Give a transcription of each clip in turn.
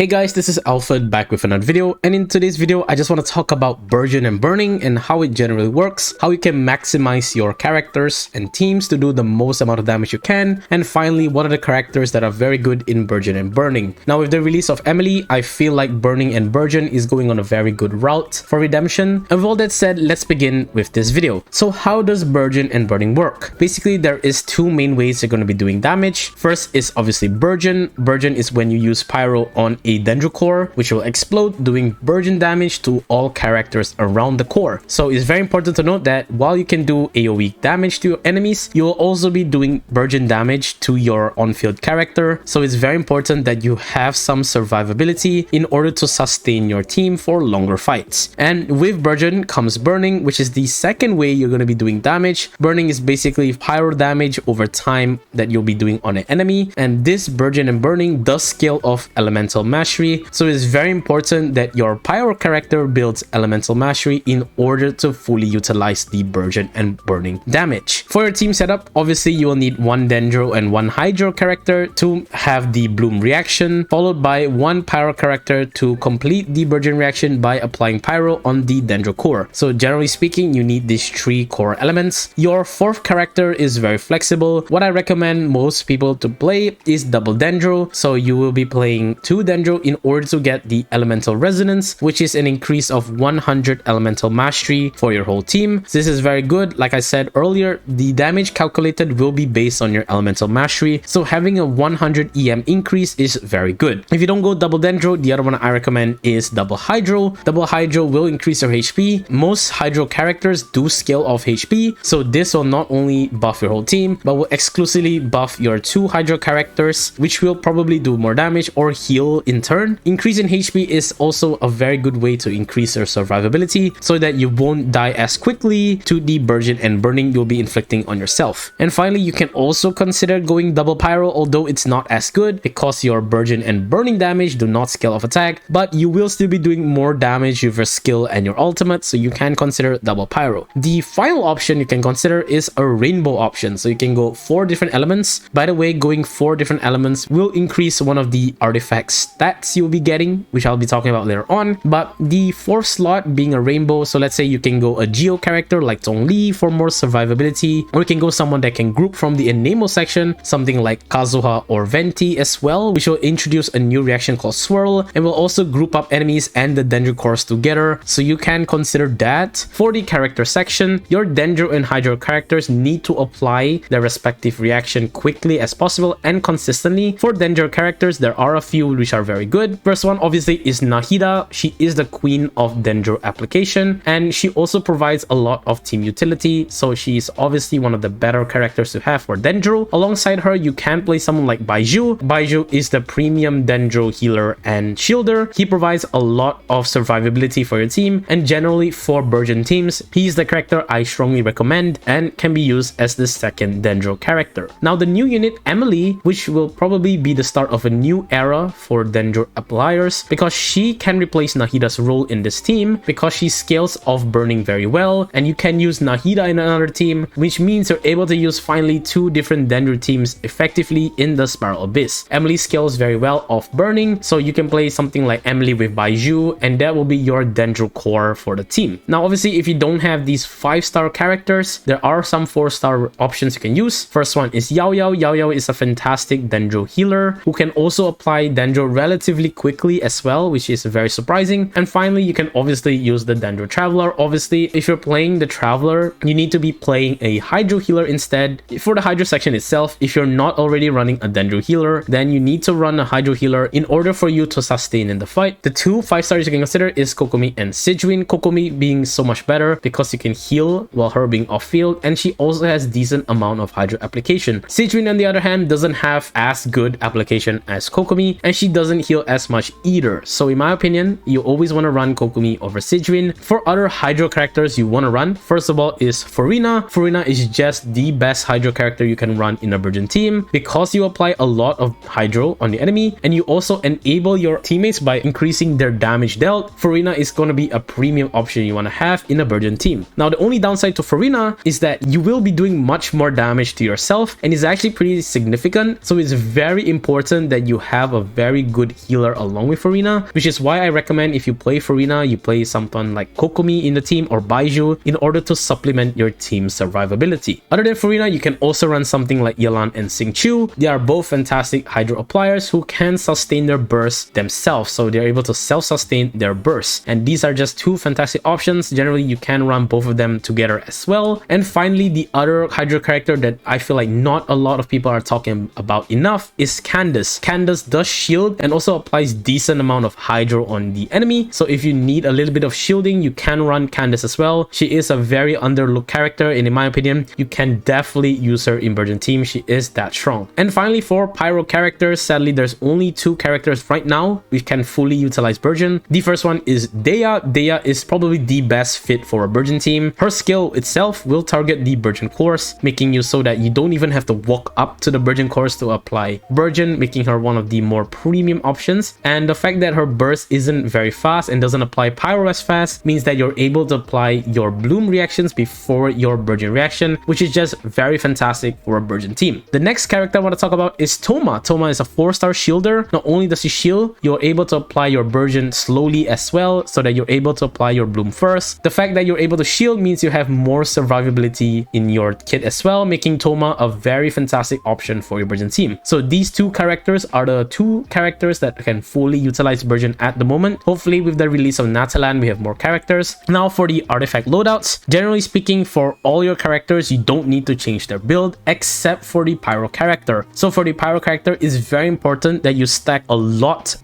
Hey guys, this is Alfred back with another video, and in today's video I just want to talk about burgeon and burning and how it generally works, how you can maximize your characters and teams to do the most amount of damage you can, and finally what are the characters that are very good in burgeon and burning. Now with the release of Emily, I feel like burning and burgeon is going on a very good route for redemption, and with all that said, let's begin with this video. So how does burgeon and burning work? Basically there is two main ways you're going to be doing damage. First is obviously burgeon. Burgeon is when you use pyro on a dendro core, which will explode, doing burgeon damage to all characters around the core. So it's very important to note that while you can do AoE damage to your enemies, you will also be doing burgeon damage to your on-field character. So it's very important that you have some survivability in order to sustain your team for longer fights. And with burgeon comes burning, which is the second way you're going to be doing damage. Burning is basically pyro damage over time that you'll be doing on an enemy, and this burgeon and burning does scale off elemental mastery, so it's very important that your pyro character builds elemental mastery in order to fully utilize the burgeon and burning damage. For your team setup, obviously you will need one dendro and one hydro character to have the bloom reaction, followed by one pyro character to complete the burgeon reaction by applying pyro on the dendro core. So generally speaking, you need these three core elements. Your fourth character is very flexible. What I recommend most people to play is double dendro, so you will be playing two dendro in order to get the elemental resonance, which is an increase of 100 elemental mastery for your whole team. This is very good. Like I said earlier, the damage calculated will be based on your elemental mastery, so having a 100 EM increase is very good. If you don't go double dendro, the other one I recommend is double hydro. Double hydro will increase your HP. Most hydro characters do scale off HP, so this will not only buff your whole team but will exclusively buff your two hydro characters, which will probably do more damage or heal in turn. Increase in HP is also a very good way to increase your survivability so that you won't die as quickly to the burgeon and burning you'll be inflicting on yourself. And finally, you can also consider going double pyro, although it's not as good because your burgeon and burning damage do not scale off attack, but you will still be doing more damage with your skill and your ultimate, so you can consider double pyro. The final option you can consider is a rainbow option, so you can go 4 different elements. By the way, going 4 different elements will increase one of the artifact stats you'll be getting, which I'll be talking about later on, but the 4th slot being a rainbow, so let's say you can go a geo character like Zhongli for more survivability, or you can go someone that can group from the enable section, something like Kazuha or Venti as well, which will introduce a new reaction called swirl and will also group up enemies and the dendro cores together, so you can consider that. For the character section, your dendro and hydro characters need to apply their respective reaction quickly as possible and consistently. For dendro characters, there are a few which are very good. First one obviously is Nahida. She is the queen of dendro application, and she also provides a lot of team utility, so she is obviously one of the better characters to have for dendro. Alongside her, you can play someone like Baiju. Baiju is the premium dendro healer and shielder. He provides a lot of survivability for your team, and generally for burgeon teams, he's the character I strongly recommend and can be used as the second dendro character. Now the new unit Emily, which will probably be the start of a new era for dendro appliers, because she can replace Nahida's role in this team because she scales off burning very well, and you can use Nahida in another team, which means you're able to use finally 2 different dendro teams effectively in the Spiral Abyss. Emily scales very well off burning, so you can play something like Emily with Baiju, and that will be your dendro core for the team. Now obviously if you don't have these 5-star characters, there are some 4-star options you can use. First one is Yao Yao. Yao Yao is a fantastic dendro healer who can also apply dendro relatively quickly as well, which is very surprising. And finally, you can obviously use the dendro traveler. Obviously, if you're playing the traveler, you need to be playing a hydro healer instead. For the hydro section itself, if you're not already running a dendro healer, then you need to run a hydro healer in order for you to sustain in the fight. The 2 5-stars you can consider is Kokomi and Sidwin. Kokomi being so much better because you can heal while her being off field, and she also has decent amount of hydro application. Sidwin on the other hand doesn't have as good application as Kokomi, and she doesn't heal as much either. So in my opinion, you always want to run Kokomi over Sidwin. For other hydro characters you want to run, first of all is Furina. Furina is just the best hydro character you can run in a burgeon team because you apply a lot of hydro on the enemy, and you also enable your teammates by increasing their damage dealt. Furina is going to be a premium option you want to have in a burgeon team. Now the only downside to Furina is that you will be doing much more damage to yourself, and it's actually pretty significant, so it's very important that you have a very good good healer along with Farina, which is why I recommend if you play Farina, you play someone like Kokomo in the team or Baiju in order to supplement your team's survivability. Other than Farina, you can also run something like Yelan and Xingqiu. They are both fantastic Hydro appliers who can sustain their bursts themselves, so they're able to self-sustain their bursts. And these are just two fantastic options. Generally, you can run both of them together as well. And finally, the other Hydro character that I feel like not a lot of people are talking about enough is Candace. Candace does shield and also applies decent amount of Hydro on the enemy. So if you need a little bit of shielding, you can run Candace as well. She is a very underlooked character, and in my opinion, you can definitely use her in Burgeon team. She is that strong. And finally, for Pyro characters, sadly, there's only two characters right now we can fully utilize Burgeon. The first one is Dea. Dea is probably the best fit for a Burgeon team. Her skill itself will target the Burgeon cores, making you so that you don't even have to walk up to the Burgeon cores to apply Burgeon, making her one of the more premium options. And the fact that her burst isn't very fast and doesn't apply Pyro as fast means that you're able to apply your Bloom reactions before your Burgeon reaction, which is just very fantastic for a Burgeon team. The next character I want to talk about is Thoma. Thoma is a 4-star shielder. Not only does she shield, you're able to apply your Burgeon slowly as well, so that you're able to apply your Bloom first. The fact that you're able to shield means you have more survivability in your kit as well, making Thoma a very fantastic option for your Burgeon team. So these two characters are the two characters that can fully utilize Burgeon at the moment. Hopefully with the release of Natalan, we have more characters. Now for the artifact loadouts, generally speaking, for all your characters, you don't need to change their build except for the Pyro character. So for the Pyro character, it's very important that you stack a lot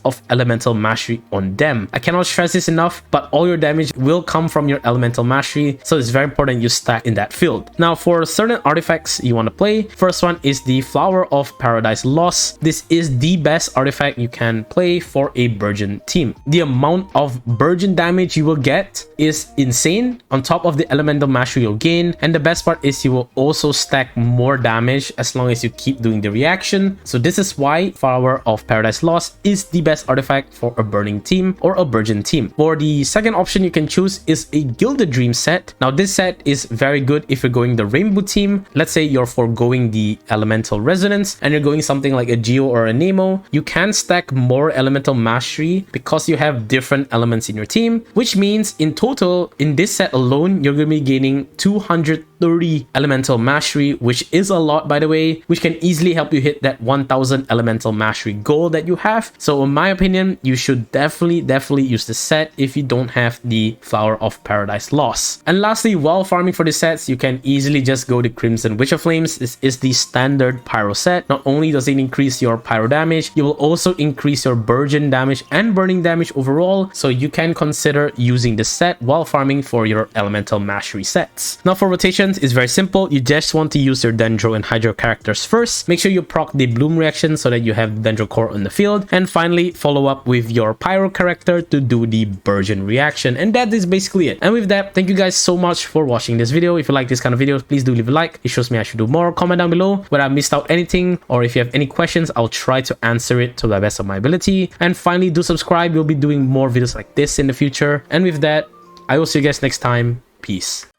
of elemental mastery on them. I cannot stress this enough, but all your damage will come from your elemental mastery, so it's very important you stack in that field. Now for certain artifacts you want to play, first one is the Flower of Paradise Lost. This is the best artifact you can play for a Burgeon team. The amount of Burgeon damage you will get is insane on top of the elemental mastery you'll gain, and the best part is you will also stack more damage as long as you keep doing the reaction. So this is why Flower of Paradise Lost is the best artifact for a burning team or a Burgeon team. For the second option you can choose is a Gilded Dream set. Now this set is very good if you're going the Rainbow team. Let's say you're foregoing the elemental resonance and you're going something like a Geo or a Nemo. You can stack more elemental mastery because you have different elements in your team, which means in total in this set alone you're going to be gaining 230 elemental mastery, which is a lot by the way, which can easily help you hit that 1000 elemental mastery goal that you have. So in my opinion, you should definitely use this set if you don't have the Flower of Paradise Lost. And lastly, while farming for the sets, you can easily just go to Crimson Witcher Flames. This is the standard Pyro set. Not only does it increase your Pyro damage, you will also increase your Burgeon damage and burning damage overall, so you can consider using this set while farming for your elemental mastery sets. Now for rotations, it's very simple. You just want to use your Dendro and Hydro characters first. Make sure you proc the Bloom reaction so that you have Dendro core on the field, and finally follow up with your Pyro character to do the Burgeon reaction. And that is basically it. And with that, thank you guys so much for watching this video. If you like this kind of videos, please do leave a like. It shows me I should do more. Comment down below whether I missed out anything, or if you have any questions, I'll try to answer it to the best of my ability. And finally, do subscribe. We'll be doing more videos like this in the future. And with that, I will see you guys next time. Peace.